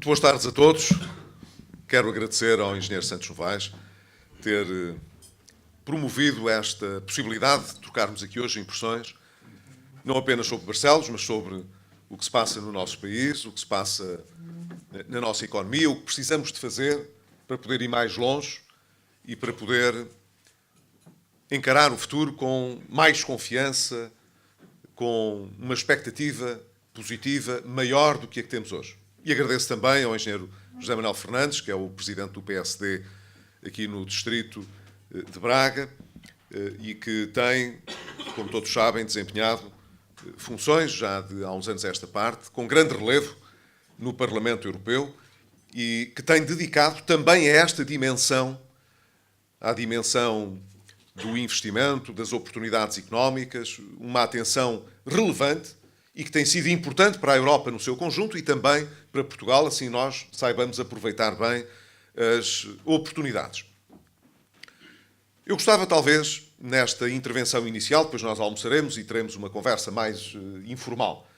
Muito boas tardes a todos. Quero agradecer ao engenheiro Santos Novaes ter promovido esta possibilidade de trocarmos aqui hoje impressões, não apenas sobre Barcelos, mas sobre o que se passa no nosso país, o que se passa na nossa economia, o que precisamos de fazer para poder ir mais longe e para poder encarar o futuro com mais confiança, com uma expectativa positiva maior do que a que temos hoje. E agradeço também ao engenheiro José Manuel Fernandes, que é o presidente do PSD aqui no distrito de Braga e que tem, como todos sabem, desempenhado funções já há uns anos a esta parte, com grande relevo no Parlamento Europeu e que tem dedicado também a esta dimensão, à dimensão do investimento, das oportunidades económicas, uma atenção relevante e que tem sido importante para a Europa no seu conjunto e também para Portugal, assim nós saibamos aproveitar bem as oportunidades. Eu gostava, talvez, nesta intervenção inicial, depois nós almoçaremos e teremos uma conversa mais informal.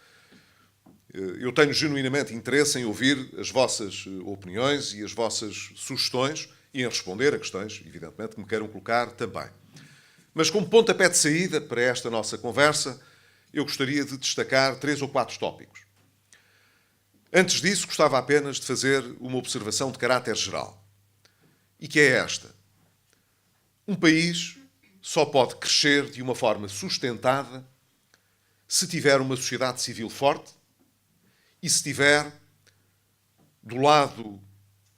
Eu tenho genuinamente interesse em ouvir as vossas opiniões e as vossas sugestões e em responder a questões, evidentemente, que me queiram colocar também. Mas como pontapé de saída para esta nossa conversa, eu gostaria de destacar 3 ou 4 tópicos. Antes disso, gostava apenas de fazer uma observação de caráter geral. E que é esta. Um país só pode crescer de uma forma sustentada se tiver uma sociedade civil forte e se tiver, do lado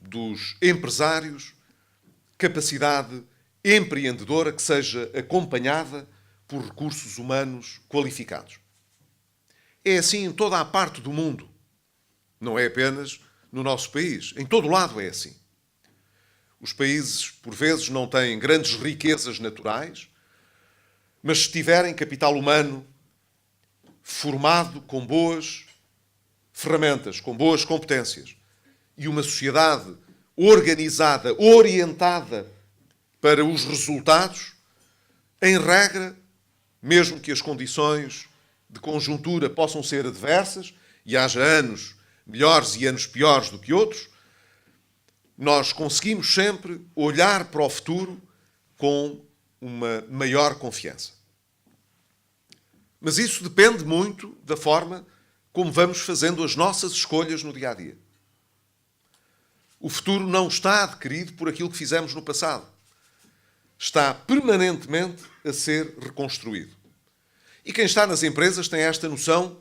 dos empresários, capacidade empreendedora que seja acompanhada por recursos humanos qualificados. É assim em toda a parte do mundo. Não é apenas no nosso país. Em todo o lado é assim. Os países, por vezes, não têm grandes riquezas naturais, mas se tiverem capital humano formado com boas ferramentas, com boas competências, e uma sociedade organizada, orientada para os resultados, em regra, mesmo que as condições de conjuntura possam ser adversas e haja anos melhores e anos piores do que outros, nós conseguimos sempre olhar para o futuro com uma maior confiança. Mas isso depende muito da forma como vamos fazendo as nossas escolhas no dia-a-dia. O futuro não está adquirido por aquilo que fizemos no passado. Está permanentemente a ser reconstruído. E quem está nas empresas tem esta noção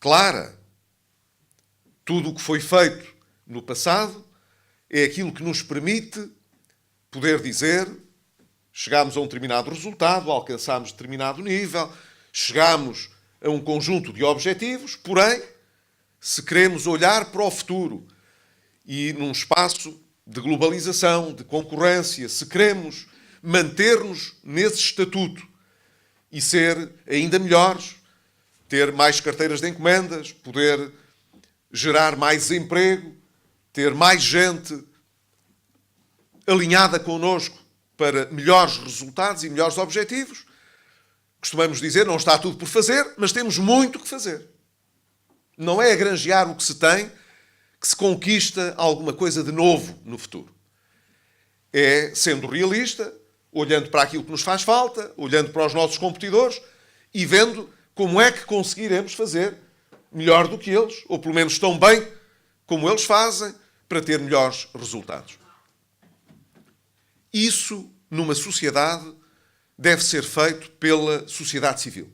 clara. Tudo o que foi feito no passado é aquilo que nos permite poder dizer chegámos a um determinado resultado, alcançámos determinado nível, chegámos a um conjunto de objetivos, porém, se queremos olhar para o futuro e num espaço de globalização, de concorrência, se queremos manter-nos nesse estatuto e ser ainda melhores, ter mais carteiras de encomendas, poder gerar mais emprego, ter mais gente alinhada connosco para melhores resultados e melhores objetivos. Costumamos dizer, não está tudo por fazer, mas temos muito que fazer. Não é a granjear o que se tem que se conquista alguma coisa de novo no futuro. É, sendo realista, olhando para aquilo que nos faz falta, olhando para os nossos competidores e vendo como é que conseguiremos fazer melhor do que eles, ou pelo menos tão bem como eles fazem, para ter melhores resultados. Isso, numa sociedade, deve ser feito pela sociedade civil.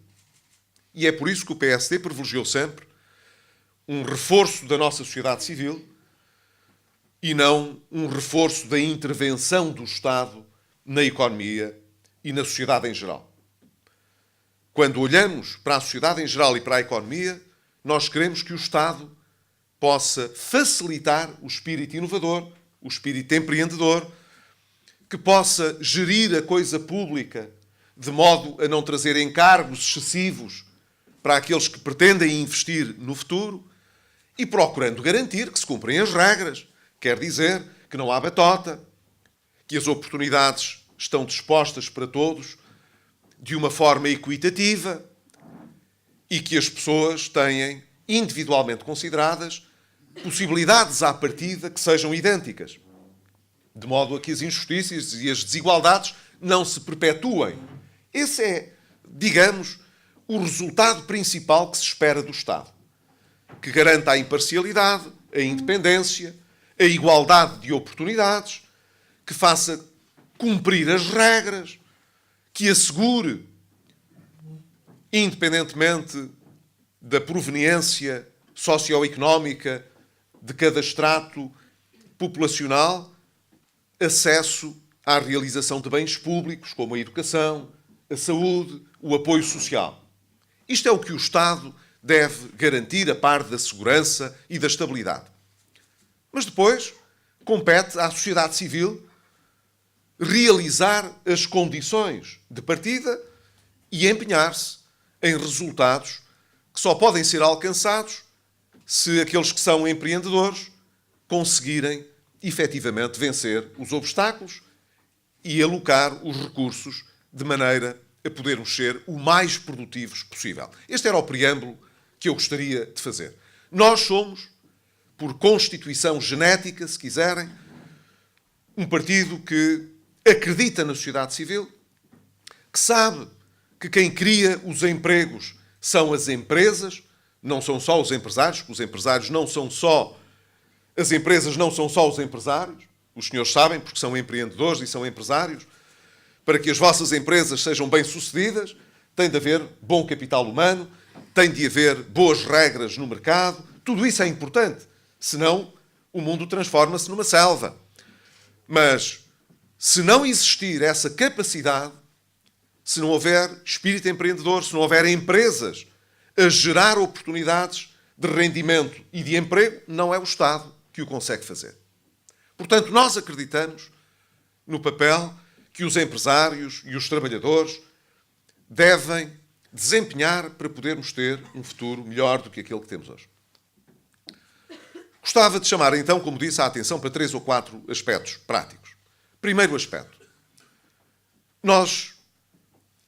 E é por isso que o PSD privilegiou sempre um reforço da nossa sociedade civil e não um reforço da intervenção do Estado na economia e na sociedade em geral. Quando olhamos para a sociedade em geral e para a economia, nós queremos que o Estado possa facilitar o espírito inovador, o espírito empreendedor, que possa gerir a coisa pública de modo a não trazer encargos excessivos para aqueles que pretendem investir no futuro e procurando garantir que se cumprem as regras. Quer dizer que não há batota, que as oportunidades estão dispostas para todos de uma forma equitativa e que as pessoas têm, individualmente consideradas, possibilidades à partida que sejam idênticas, de modo a que as injustiças e as desigualdades não se perpetuem. Esse é, digamos, o resultado principal que se espera do Estado, que garanta a imparcialidade, a independência, a igualdade de oportunidades, que faça cumprir as regras, que assegure, independentemente da proveniência socioeconómica de cada estrato populacional, acesso à realização de bens públicos, como a educação, a saúde, o apoio social. Isto é o que o Estado deve garantir a par da segurança e da estabilidade. Mas depois compete à sociedade civil realizar as condições de partida e empenhar-se em resultados que só podem ser alcançados se aqueles que são empreendedores conseguirem efetivamente vencer os obstáculos e alocar os recursos de maneira a podermos ser o mais produtivos possível. Este era o preâmbulo que eu gostaria de fazer. Nós somos, por constituição genética, se quiserem, um partido que acredita na sociedade civil, que sabe que quem cria os empregos são as empresas, não são só os empresários, porque os empresários não são só... As empresas não são só os empresários, os senhores sabem, porque são empreendedores e são empresários. Para que as vossas empresas sejam bem-sucedidas, tem de haver bom capital humano, tem de haver boas regras no mercado. Tudo isso é importante, senão o mundo transforma-se numa selva. Mas, se não existir essa capacidade, se não houver espírito empreendedor, se não houver empresas a gerar oportunidades de rendimento e de emprego, não é o Estado que o consegue fazer. Portanto, nós acreditamos no papel que os empresários e os trabalhadores devem desempenhar para podermos ter um futuro melhor do que aquele que temos hoje. Gostava de chamar, então, como disse, a atenção para 3 ou 4 aspectos práticos. Primeiro aspecto. Nós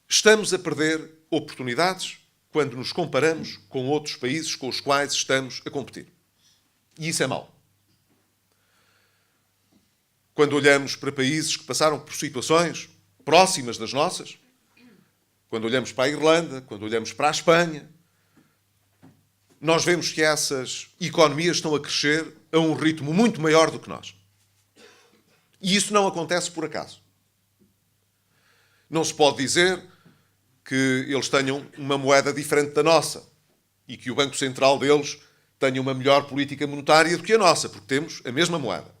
estamos a perder oportunidades quando nos comparamos com outros países com os quais estamos a competir. E isso é mau. Quando olhamos para países que passaram por situações próximas das nossas, quando olhamos para a Irlanda, quando olhamos para a Espanha, nós vemos que essas economias estão a crescer a um ritmo muito maior do que nós. E isso não acontece por acaso. Não se pode dizer que eles tenham uma moeda diferente da nossa e que o Banco Central deles tenha uma melhor política monetária do que a nossa, porque temos a mesma moeda.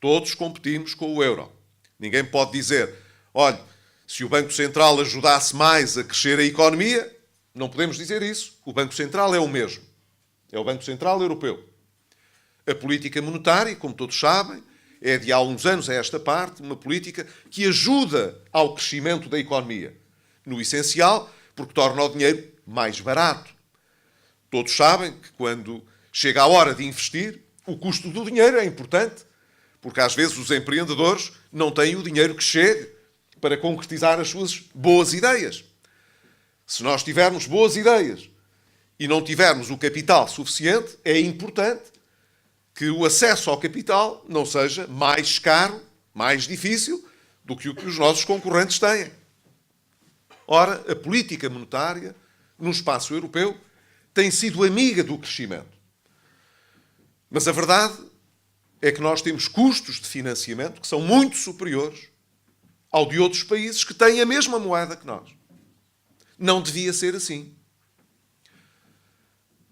Todos competimos com o euro. Ninguém pode dizer, olha, se o Banco Central ajudasse mais a crescer a economia, não podemos dizer isso. O Banco Central é o mesmo. É o Banco Central Europeu. A política monetária, como todos sabem, é de há uns anos a esta parte, uma política que ajuda ao crescimento da economia. No essencial, porque torna o dinheiro mais barato. Todos sabem que quando chega a hora de investir, o custo do dinheiro é importante, porque às vezes os empreendedores não têm o dinheiro que chegue para concretizar as suas boas ideias. Se nós tivermos boas ideias e não tivermos o capital suficiente, é importante que o acesso ao capital não seja mais caro, mais difícil do que o que os nossos concorrentes têm. Ora, a política monetária no espaço europeu tem sido amiga do crescimento. Mas a verdade é que nós temos custos de financiamento que são muito superiores ao de outros países que têm a mesma moeda que nós. Não devia ser assim.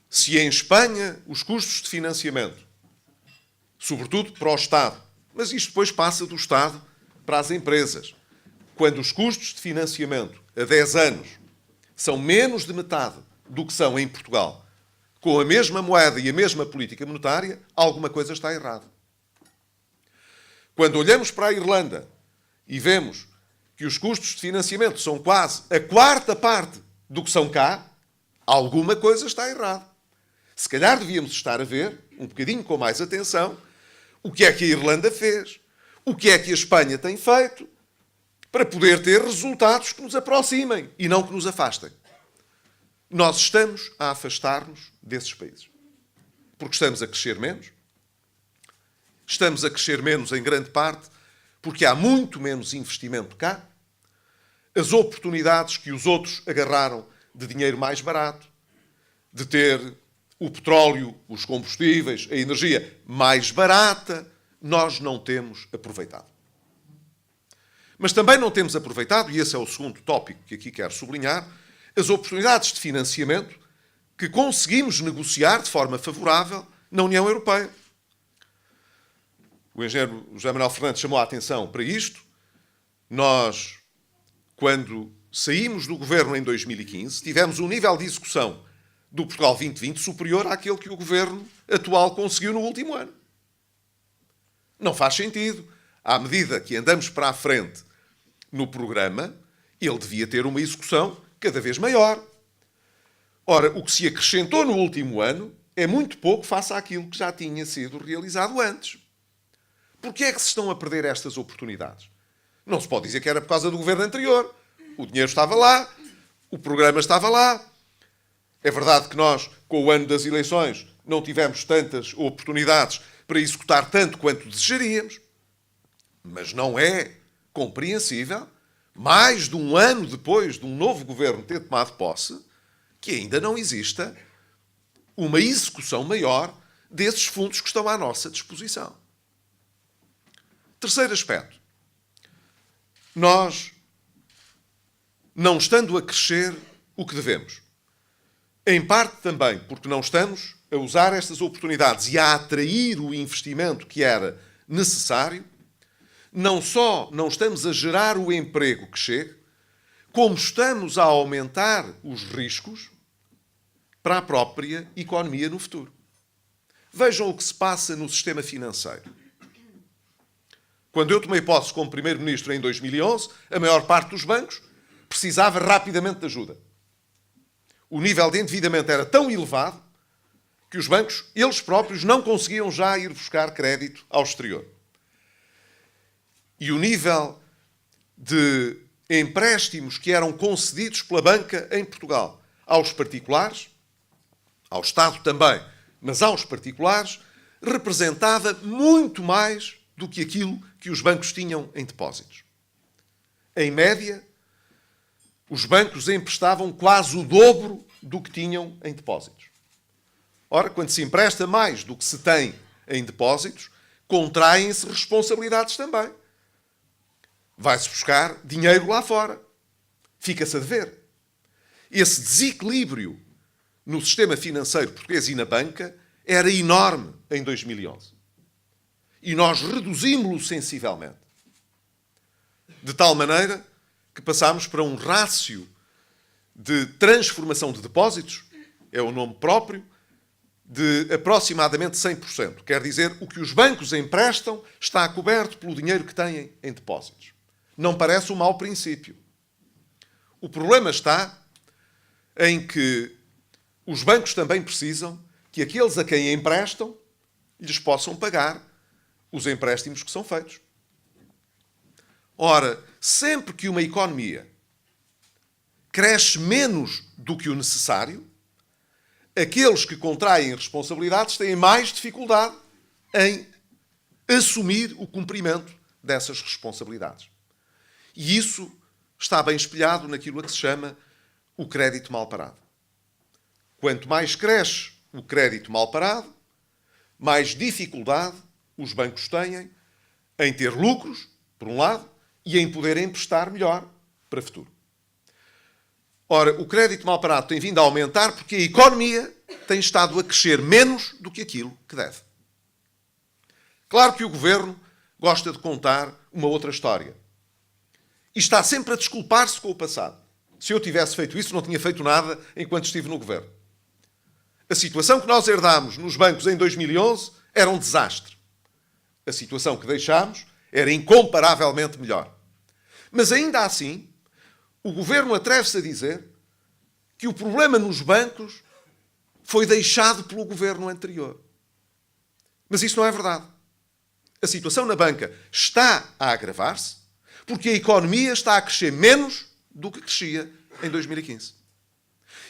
Se em Espanha os custos de financiamento, sobretudo para o Estado, mas isto depois passa do Estado para as empresas, quando os custos de financiamento a 10 anos são menos de metade do que são em Portugal, com a mesma moeda e a mesma política monetária, alguma coisa está errada. Quando olhamos para a Irlanda e vemos que os custos de financiamento são quase a quarta parte do que são cá, alguma coisa está errada. Se calhar devíamos estar a ver, um bocadinho com mais atenção, o que é que a Irlanda fez, o que é que a Espanha tem feito, para poder ter resultados que nos aproximem e não que nos afastem. Nós estamos a afastar-nos desses países. porque estamos a crescer menos. Estamos a crescer menos em grande parte porque há muito menos investimento cá. As oportunidades que os outros agarraram de dinheiro mais barato, de ter o petróleo, os combustíveis, a energia mais barata, nós não temos aproveitado. Mas também não temos aproveitado, e esse é o segundo tópico que aqui quero sublinhar, as oportunidades de financiamento que conseguimos negociar de forma favorável na União Europeia. O engenheiro José Manuel Fernandes chamou a atenção para isto. Nós, quando saímos do governo em 2015, tivemos um nível de execução do Portugal 2020 superior àquele que o governo atual conseguiu no último ano. Não faz sentido. À medida que andamos para a frente no programa, ele devia ter uma execução cada vez maior. Ora, o que se acrescentou no último ano é muito pouco face àquilo que já tinha sido realizado antes. Porquê é que se estão a perder estas oportunidades? Não se pode dizer que era por causa do governo anterior. O dinheiro estava lá, o programa estava lá. É verdade que nós, com o ano das eleições, não tivemos tantas oportunidades para executar tanto quanto desejaríamos. Mas não é compreensível, mais de um ano depois de um novo governo ter tomado posse, que ainda não exista uma execução maior desses fundos que estão à nossa disposição. Terceiro aspecto. Nós, não estando a crescer o que devemos, em parte também porque não estamos a usar estas oportunidades e a atrair o investimento que era necessário, não só não estamos a gerar o emprego que chega, como estamos a aumentar os riscos para a própria economia no futuro. Vejam o que se passa no sistema financeiro. Quando eu tomei posse como Primeiro-Ministro em 2011, a maior parte dos bancos precisava rapidamente de ajuda. O nível de endividamento era tão elevado que os bancos, eles próprios, não conseguiam já ir buscar crédito ao exterior. E o nível de empréstimos que eram concedidos pela banca em Portugal aos particulares, ao Estado também, mas aos particulares, representava muito mais do que aquilo que os bancos tinham em depósitos. Em média, os bancos emprestavam quase o dobro do que tinham em depósitos. Ora, quando se empresta mais do que se tem em depósitos, contraem-se responsabilidades também. Vai-se buscar dinheiro lá fora. Fica-se a dever. Esse desequilíbrio no sistema financeiro português e na banca era enorme em 2011. E nós reduzimos-lo sensivelmente. De tal maneira que passámos para um rácio de transformação de depósitos, é o nome próprio, de aproximadamente 100%. Quer dizer, o que os bancos emprestam está coberto pelo dinheiro que têm em depósitos. Não parece um mau princípio. O problema está em que os bancos também precisam que aqueles a quem emprestam lhes possam pagar os empréstimos que são feitos. Ora, sempre que uma economia cresce menos do que o necessário, aqueles que contraem responsabilidades têm mais dificuldade em assumir o cumprimento dessas responsabilidades. E isso está bem espelhado naquilo a que se chama o crédito mal parado. Quanto mais cresce o crédito mal parado, mais dificuldade os bancos têm em ter lucros, por um lado, e em poder emprestar melhor para o futuro. Ora, o crédito mal parado tem vindo a aumentar porque a economia tem estado a crescer menos do que aquilo que deve. Claro que o governo gosta de contar uma outra história. E está sempre a desculpar-se com o passado. Se eu tivesse feito isso, não tinha feito nada enquanto estive no governo. A situação que nós herdámos nos bancos em 2011 era um desastre. A situação que deixámos era incomparavelmente melhor. Mas ainda assim, o governo atreve-se a dizer que o problema nos bancos foi deixado pelo governo anterior. Mas isso não é verdade. A situação na banca está a agravar-se porque a economia está a crescer menos do que crescia em 2015.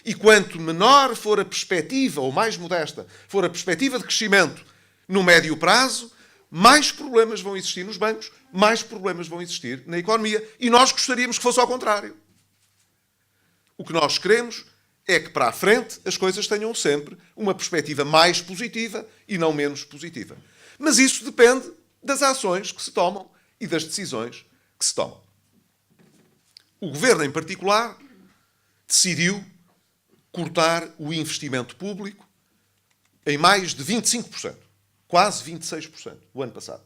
E quanto menor for a perspectiva, ou mais modesta, for a perspectiva de crescimento no médio prazo, mais problemas vão existir nos bancos, mais problemas vão existir na economia. E nós gostaríamos que fosse ao contrário. O que nós queremos é que para a frente as coisas tenham sempre uma perspectiva mais positiva e não menos positiva. Mas isso depende das ações que se tomam e das decisões que se tomam. O governo, em particular, decidiu cortar o investimento público em mais de 25%, quase 26%, o ano passado.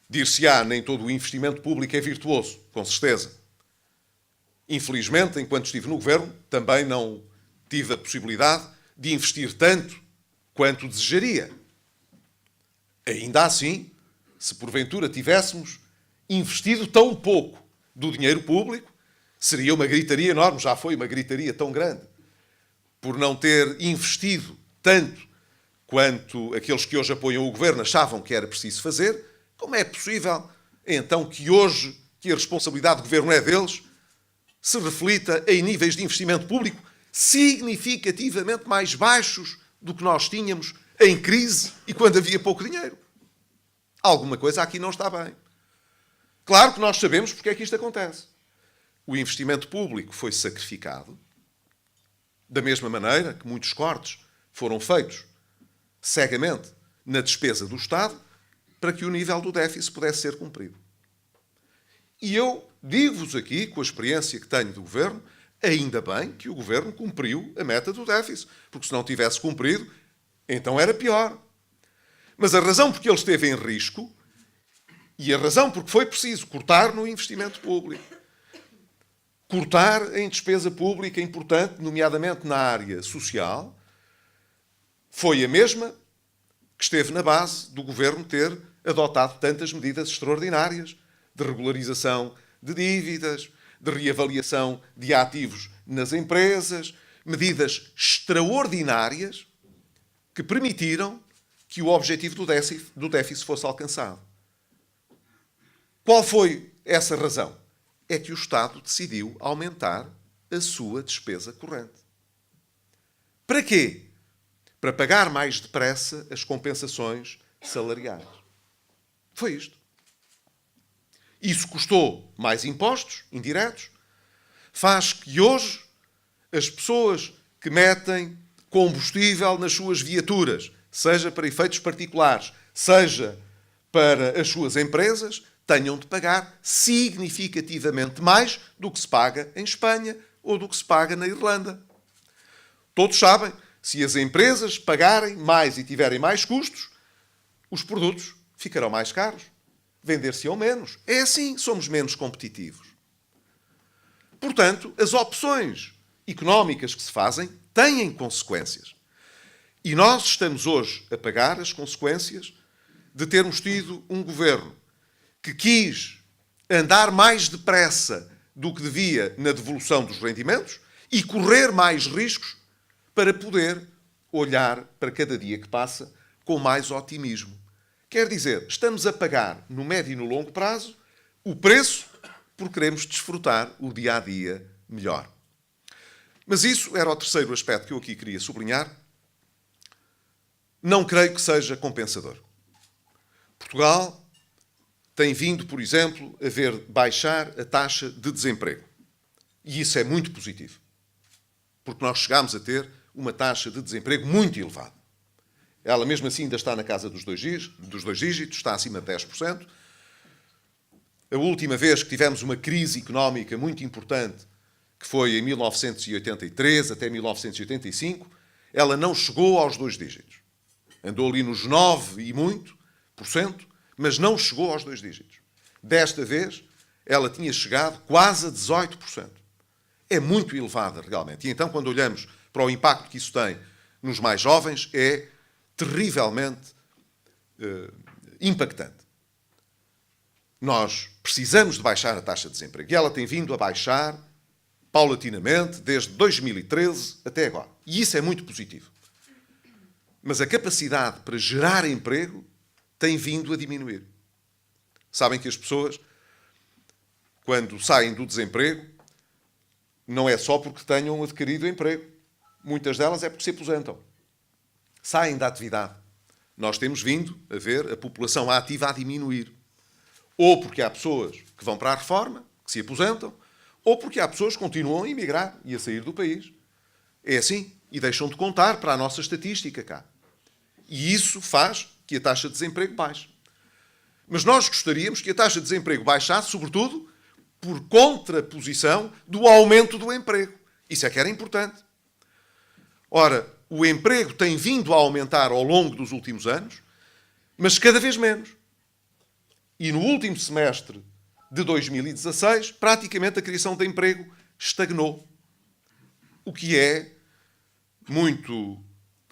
Dir-se-á, nem todo o investimento público é virtuoso, com certeza. Infelizmente, enquanto estive no governo, também não tive a possibilidade de investir tanto quanto desejaria. Ainda assim, se porventura tivéssemos investido tão pouco do dinheiro público, seria uma gritaria enorme, já foi uma gritaria tão grande, por não ter investido tanto quanto aqueles que hoje apoiam o governo achavam que era preciso fazer. Como é possível, então, que hoje, que a responsabilidade do governo é deles, se reflita em níveis de investimento público significativamente mais baixos do que nós tínhamos em crise e quando havia pouco dinheiro? Alguma coisa aqui não está bem. Claro que nós sabemos porque é que isto acontece. O investimento público foi sacrificado, da mesma maneira que muitos cortes foram feitos cegamente na despesa do Estado para que o nível do déficit pudesse ser cumprido. E eu digo-vos aqui, com a experiência que tenho do governo, ainda bem que o governo cumpriu a meta do déficit, porque se não tivesse cumprido, então era pior. Mas a razão porque ele esteve em risco e a razão porque foi preciso cortar no investimento público, cortar em despesa pública importante, nomeadamente na área social, foi a mesma que esteve na base do governo ter adotado tantas medidas extraordinárias de regularização de dívidas, de reavaliação de ativos nas empresas, medidas extraordinárias que permitiram que o objetivo do déficit fosse alcançado. Qual foi essa razão? É que o Estado decidiu aumentar a sua despesa corrente. Para quê? Para pagar mais depressa as compensações salariais. Foi isto. Isso custou mais impostos indiretos, faz que hoje as pessoas que metem combustível nas suas viaturas, seja para efeitos particulares, seja para as suas empresas, tenham de pagar significativamente mais do que se paga em Espanha ou do que se paga na Irlanda. Todos sabem, se as empresas pagarem mais e tiverem mais custos, os produtos ficarão mais caros. Vender-se-ão menos. É assim, somos menos competitivos. Portanto, as opções económicas que se fazem têm consequências. E nós estamos hoje a pagar as consequências de termos tido um governo que quis andar mais depressa do que devia na devolução dos rendimentos e correr mais riscos para poder olhar para cada dia que passa com mais otimismo. Quer dizer, estamos a pagar, no médio e no longo prazo, o preço por queremos desfrutar o dia-a-dia melhor. Mas isso era o terceiro aspecto que eu aqui queria sublinhar. Não creio que seja compensador. Portugal tem vindo, por exemplo, a ver baixar a taxa de desemprego. E isso é muito positivo. Porque nós chegámos a ter uma taxa de desemprego muito elevada. Ela, mesmo assim, ainda está na casa dos dois dígitos, está acima de 10%. A última vez que tivemos uma crise económica muito importante, que foi em 1983 até 1985, ela não chegou aos dois dígitos. Andou ali nos 9 e muito por cento, mas não chegou aos dois dígitos. Desta vez, ela tinha chegado quase a 18%. É muito elevada, realmente. E então, quando olhamos para o impacto que isso tem nos mais jovens, é terrivelmente impactante. Nós precisamos de baixar a taxa de desemprego. E ela tem vindo a baixar paulatinamente desde 2013 até agora. E isso é muito positivo. Mas a capacidade para gerar emprego tem vindo a diminuir. Sabem que as pessoas, quando saem do desemprego, não é só porque tenham adquirido emprego. Muitas delas é porque se aposentam. Saem da atividade. Nós temos vindo a ver a população ativa a diminuir. Ou porque há pessoas que vão para a reforma, que se aposentam, ou porque há pessoas que continuam a emigrar e a sair do país. É assim. E deixam de contar para a nossa estatística cá. E isso faz que a taxa de desemprego baixe. Mas nós gostaríamos que a taxa de desemprego baixasse, sobretudo, por contraposição do aumento do emprego. Isso é que era importante. Ora, o emprego tem vindo a aumentar ao longo dos últimos anos, mas cada vez menos. E no último semestre de 2016, praticamente a criação de emprego estagnou. O que é muito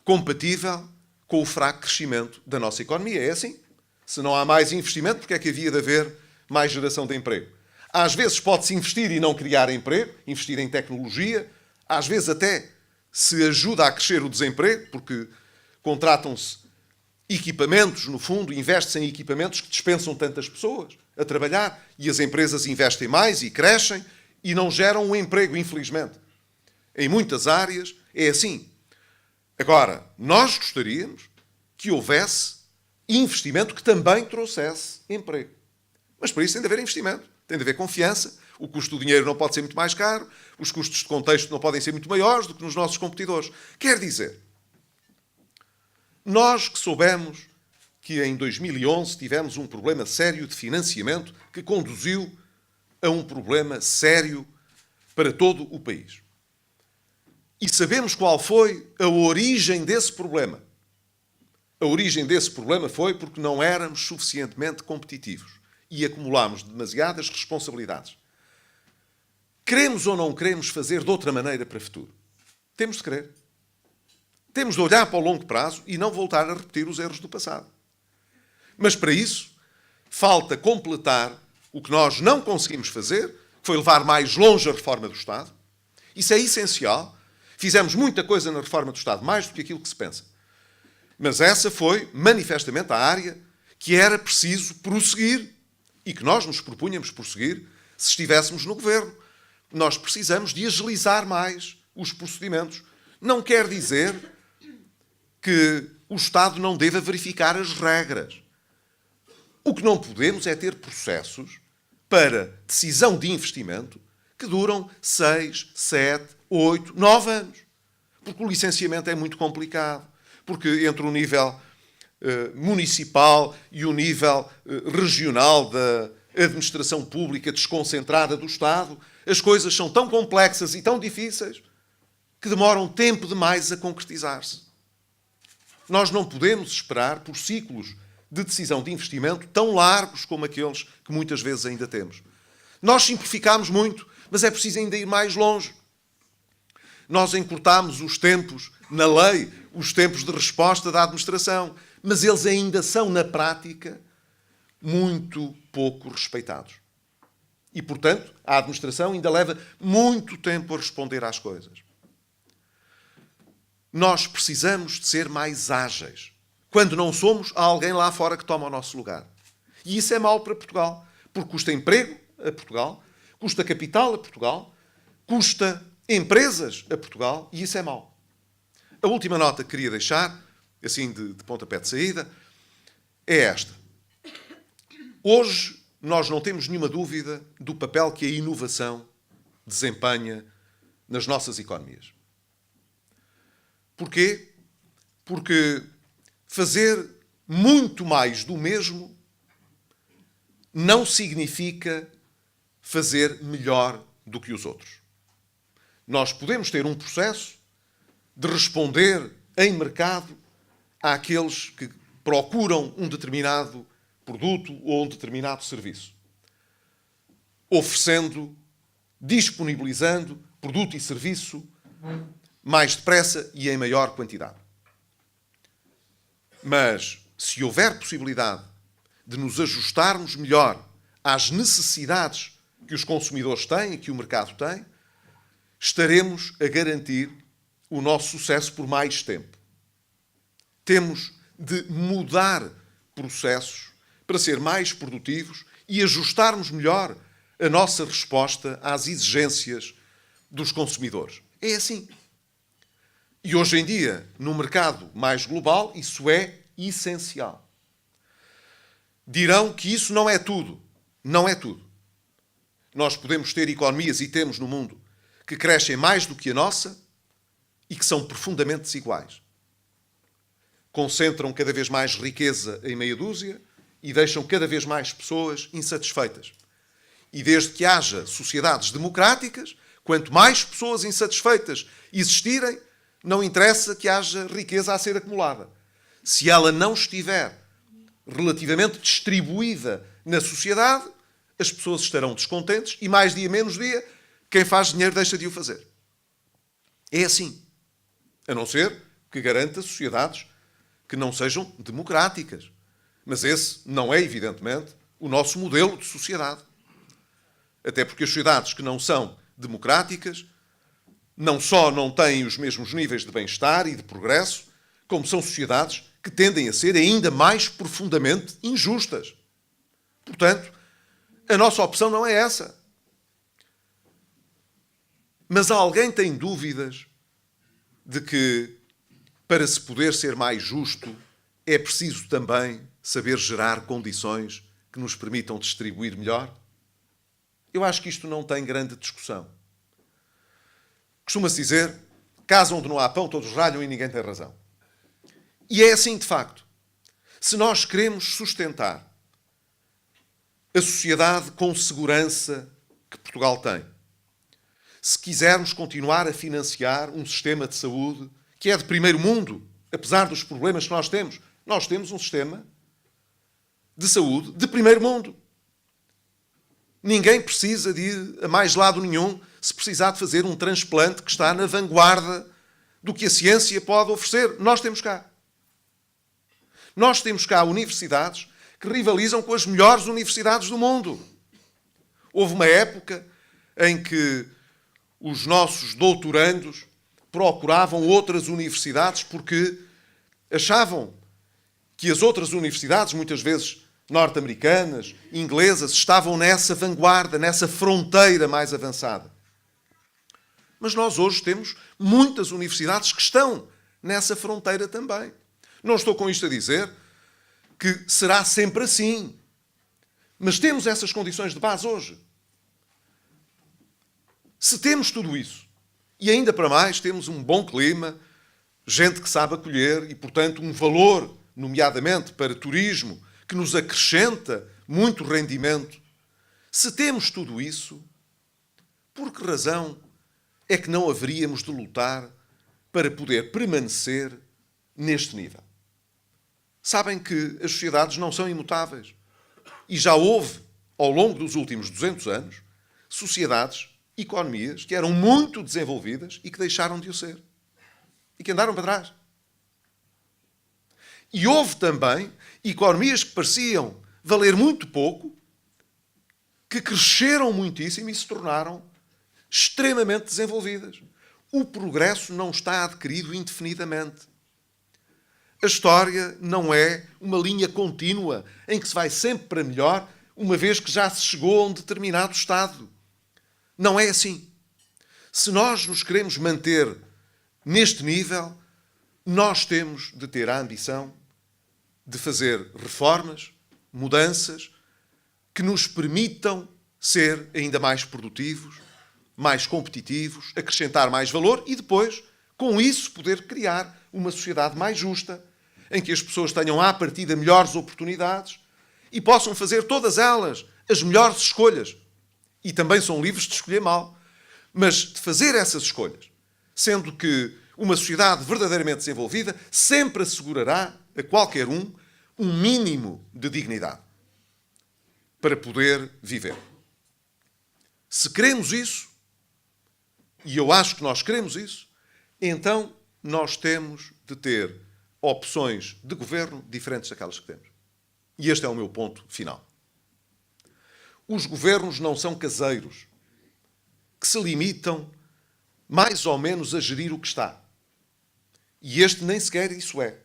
compatível com o fraco crescimento da nossa economia. É assim. Se não há mais investimento, porque é que havia de haver mais geração de emprego? Às vezes pode-se investir e não criar emprego, investir em tecnologia, às vezes até se ajuda a crescer o desemprego, porque contratam-se equipamentos, no fundo, investe-se em equipamentos que dispensam tantas pessoas a trabalhar e as empresas investem mais e crescem e não geram um emprego, infelizmente. Em muitas áreas é assim. Agora, nós gostaríamos que houvesse investimento que também trouxesse emprego. Mas para isso tem de haver investimento, tem de haver confiança, o custo do dinheiro não pode ser muito mais caro, os custos de contexto não podem ser muito maiores do que nos nossos competidores. Quer dizer, nós que soubemos que em 2011 tivemos um problema sério de financiamento que conduziu a um problema sério para todo o país. E sabemos qual foi a origem desse problema. A origem desse problema foi porque não éramos suficientemente competitivos e acumulámos demasiadas responsabilidades. Queremos ou não queremos fazer de outra maneira para o futuro? Temos de querer. Temos de olhar para o longo prazo e não voltar a repetir os erros do passado. Mas para isso, falta completar o que nós não conseguimos fazer, que foi levar mais longe a reforma do Estado. Isso é essencial. Fizemos muita coisa na reforma do Estado, mais do que aquilo que se pensa. Mas essa foi, manifestamente, a área que era preciso prosseguir e que nós nos propunhamos prosseguir se estivéssemos no governo. Nós precisamos de agilizar mais os procedimentos. Não quer dizer que o Estado não deva verificar as regras. O que não podemos é ter processos para decisão de investimento que duram 6, 7, 8, 9 anos. Porque o licenciamento é muito complicado. Porque entre o nível municipal e o nível regional da administração pública desconcentrada do Estado, as coisas são tão complexas e tão difíceis que demoram tempo demais a concretizar-se. Nós não podemos esperar por ciclos de decisão de investimento tão largos como aqueles que muitas vezes ainda temos. Nós simplificámos muito, mas é preciso ainda ir mais longe. Nós encurtámos os tempos na lei, os tempos de resposta da administração, mas eles ainda são, na prática, muito pouco respeitados. E, portanto, a administração ainda leva muito tempo a responder às coisas. Nós precisamos de ser mais ágeis. Quando não somos, há alguém lá fora que toma o nosso lugar. E isso é mau para Portugal, porque custa emprego a Portugal, custa capital a Portugal, custa empresas a Portugal, e isso é mau. A última nota que queria deixar, assim de pontapé de saída, é esta. Hoje nós não temos nenhuma dúvida do papel que a inovação desempenha nas nossas economias. Porquê? Porque fazer muito mais do mesmo não significa fazer melhor do que os outros. Nós podemos ter um processo de responder em mercado àqueles que procuram um determinado produto ou um determinado serviço, oferecendo, disponibilizando produto e serviço mais depressa e em maior quantidade. Mas, se houver possibilidade de nos ajustarmos melhor às necessidades que os consumidores têm e que o mercado tem, estaremos a garantir o nosso sucesso por mais tempo. Temos de mudar processos para ser mais produtivos e ajustarmos melhor a nossa resposta às exigências dos consumidores. É assim. E hoje em dia, no mercado mais global, isso é essencial. Dirão que isso não é tudo. Não é tudo. Nós podemos ter economias, e temos no mundo, que crescem mais do que a nossa e que são profundamente desiguais. Concentram cada vez mais riqueza em meia dúzia e deixam cada vez mais pessoas insatisfeitas. E desde que haja sociedades democráticas, quanto mais pessoas insatisfeitas existirem, não interessa que haja riqueza a ser acumulada. Se ela não estiver relativamente distribuída na sociedade, as pessoas estarão descontentes e mais dia menos dia, quem faz dinheiro deixa de o fazer. É assim. A não ser que garanta sociedades que não sejam democráticas. Mas esse não é, evidentemente, o nosso modelo de sociedade. Até porque as sociedades que não são democráticas não só não têm os mesmos níveis de bem-estar e de progresso, como são sociedades que tendem a ser ainda mais profundamente injustas. Portanto, a nossa opção não é essa. Mas alguém tem dúvidas de que, para se poder ser mais justo, é preciso também saber gerar condições que nos permitam distribuir melhor? Eu acho que isto não tem grande discussão. Costuma-se dizer, casa onde não há pão, todos ralham e ninguém tem razão. E é assim de facto. Se nós queremos sustentar a sociedade com segurança que Portugal tem, se quisermos continuar a financiar um sistema de saúde que é de primeiro mundo, apesar dos problemas que nós temos um sistema de saúde de primeiro mundo. Ninguém precisa de ir a mais lado nenhum se precisar de fazer um transplante que está na vanguarda do que a ciência pode oferecer. Nós temos cá. Nós temos cá universidades que rivalizam com as melhores universidades do mundo. Houve uma época em que os nossos doutorandos procuravam outras universidades porque achavam que as outras universidades, muitas vezes norte-americanas, inglesas, estavam nessa vanguarda, nessa fronteira mais avançada. Mas nós hoje temos muitas universidades que estão nessa fronteira também. Não estou com isto a dizer que será sempre assim. Mas temos essas condições de base hoje. Se temos tudo isso, e ainda para mais temos um bom clima, gente que sabe acolher e, portanto, um valor, nomeadamente para turismo, que nos acrescenta muito rendimento. Se temos tudo isso, por que razão é que não haveríamos de lutar para poder permanecer neste nível? Sabem que as sociedades não são imutáveis. E já houve, ao longo dos últimos 200 anos, sociedades, economias que eram muito desenvolvidas e que deixaram de o ser. E que andaram para trás. E houve também economias que pareciam valer muito pouco, que cresceram muitíssimo e se tornaram extremamente desenvolvidas. O progresso não está adquirido indefinidamente. A história não é uma linha contínua em que se vai sempre para melhor, uma vez que já se chegou a um determinado estado. Não é assim. Se nós nos queremos manter neste nível, nós temos de ter a ambição de fazer reformas, mudanças, que nos permitam ser ainda mais produtivos, mais competitivos, acrescentar mais valor e depois, com isso, poder criar uma sociedade mais justa, em que as pessoas tenham à partida melhores oportunidades e possam fazer todas elas as melhores escolhas. E também são livres de escolher mal. Mas de fazer essas escolhas, sendo que uma sociedade verdadeiramente desenvolvida sempre assegurará a qualquer um mínimo de dignidade para poder viver. Se queremos isso, e eu acho que nós queremos isso, então nós temos de ter opções de governo diferentes daquelas que temos. E este é o meu ponto final. Os governos não são caseiros, que se limitam mais ou menos a gerir o que está. E este nem sequer isso é.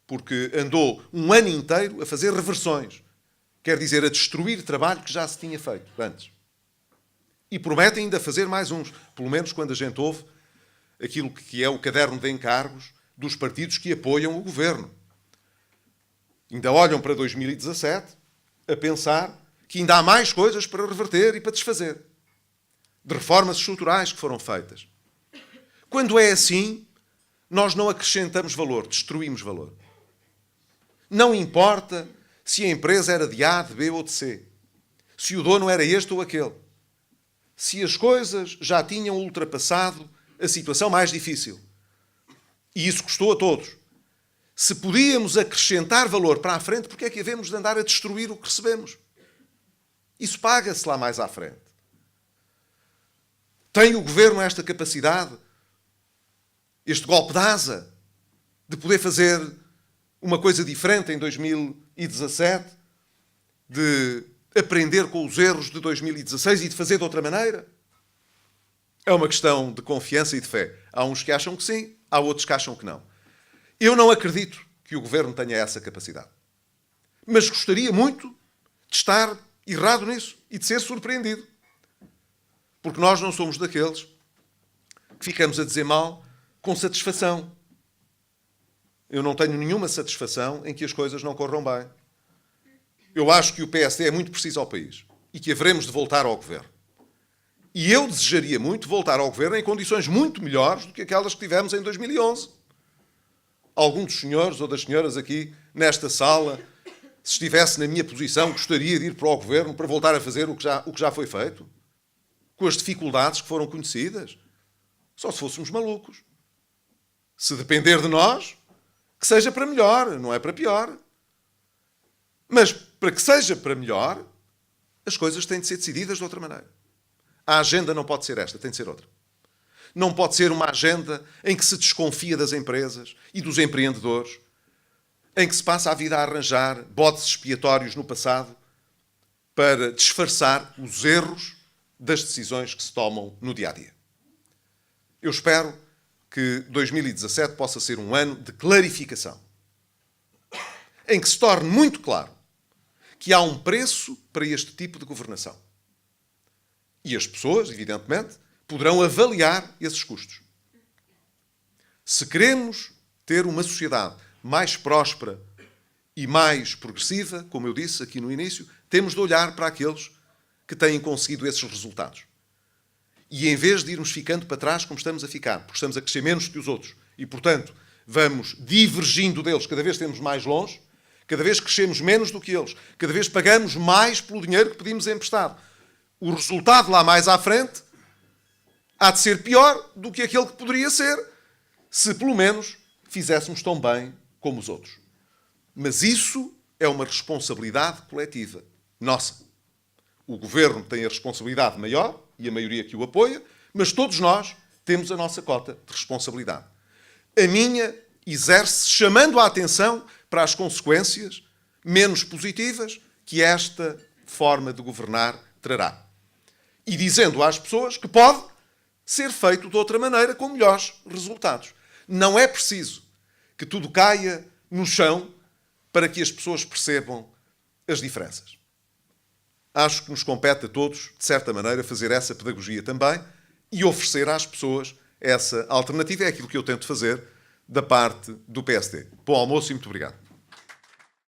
Porque andou um ano inteiro a fazer reversões. Quer dizer, a destruir trabalho que já se tinha feito antes. E prometem ainda fazer mais uns, pelo menos quando a gente ouve aquilo que é o caderno de encargos dos partidos que apoiam o governo. Ainda olham para 2017 a pensar que ainda há mais coisas para reverter e para desfazer, de reformas estruturais que foram feitas. Quando é assim, nós não acrescentamos valor, destruímos valor. Não importa se a empresa era de A, de B ou de C, se o dono era este ou aquele, se as coisas já tinham ultrapassado a situação mais difícil. E isso custou a todos. Se podíamos acrescentar valor para a frente, porque é que havemos de andar a destruir o que recebemos? Isso paga-se lá mais à frente. Tem o governo esta capacidade, este golpe de asa, de poder fazer uma coisa diferente em 2017, de aprender com os erros de 2016 e de fazer de outra maneira? É uma questão de confiança e de fé. Há uns que acham que sim, há outros que acham que não. Eu não acredito que o governo tenha essa capacidade. Mas gostaria muito de estar errado nisso e de ser surpreendido. Porque nós não somos daqueles que ficamos a dizer mal com satisfação. Eu não tenho nenhuma satisfação em que as coisas não corram bem. Eu acho que o PSD é muito preciso ao país e que haveremos de voltar ao governo. E eu desejaria muito voltar ao governo em condições muito melhores do que aquelas que tivemos em 2011. Algum dos senhores ou das senhoras aqui nesta sala, se estivesse na minha posição, gostaria de ir para o governo para voltar a fazer o que já foi feito? Com as dificuldades que foram conhecidas? Só se fôssemos malucos. Se depender de nós, que seja para melhor, não é para pior. Mas para que seja para melhor, as coisas têm de ser decididas de outra maneira. A agenda não pode ser esta, tem de ser outra. Não pode ser uma agenda em que se desconfia das empresas e dos empreendedores, em que se passa a vida a arranjar bodes expiatórios no passado para disfarçar os erros das decisões que se tomam no dia-a-dia. Eu espero que 2017 possa ser um ano de clarificação, em que se torne muito claro que há um preço para este tipo de governação. E as pessoas, evidentemente, poderão avaliar esses custos. Se queremos ter uma sociedade mais próspera e mais progressiva, como eu disse aqui no início, temos de olhar para aqueles que têm conseguido esses resultados. E em vez de irmos ficando para trás como estamos a ficar, porque estamos a crescer menos que os outros, e, portanto, vamos divergindo deles, cada vez temos mais longe, cada vez crescemos menos do que eles, cada vez pagamos mais pelo dinheiro que pedimos emprestado. O resultado lá mais à frente há de ser pior do que aquele que poderia ser se, pelo menos, fizéssemos tão bem como os outros. Mas isso é uma responsabilidade coletiva, nossa. O governo tem a responsabilidade maior e a maioria que o apoia, mas todos nós temos a nossa cota de responsabilidade. A minha exerce-se chamando a atenção para as consequências menos positivas que esta forma de governar trará. E dizendo às pessoas que pode ser feito de outra maneira com melhores resultados. Não é preciso que tudo caia no chão para que as pessoas percebam as diferenças. Acho que nos compete a todos, de certa maneira, fazer essa pedagogia também e oferecer às pessoas essa alternativa. É aquilo que eu tento fazer da parte do PSD. Bom almoço e muito obrigado.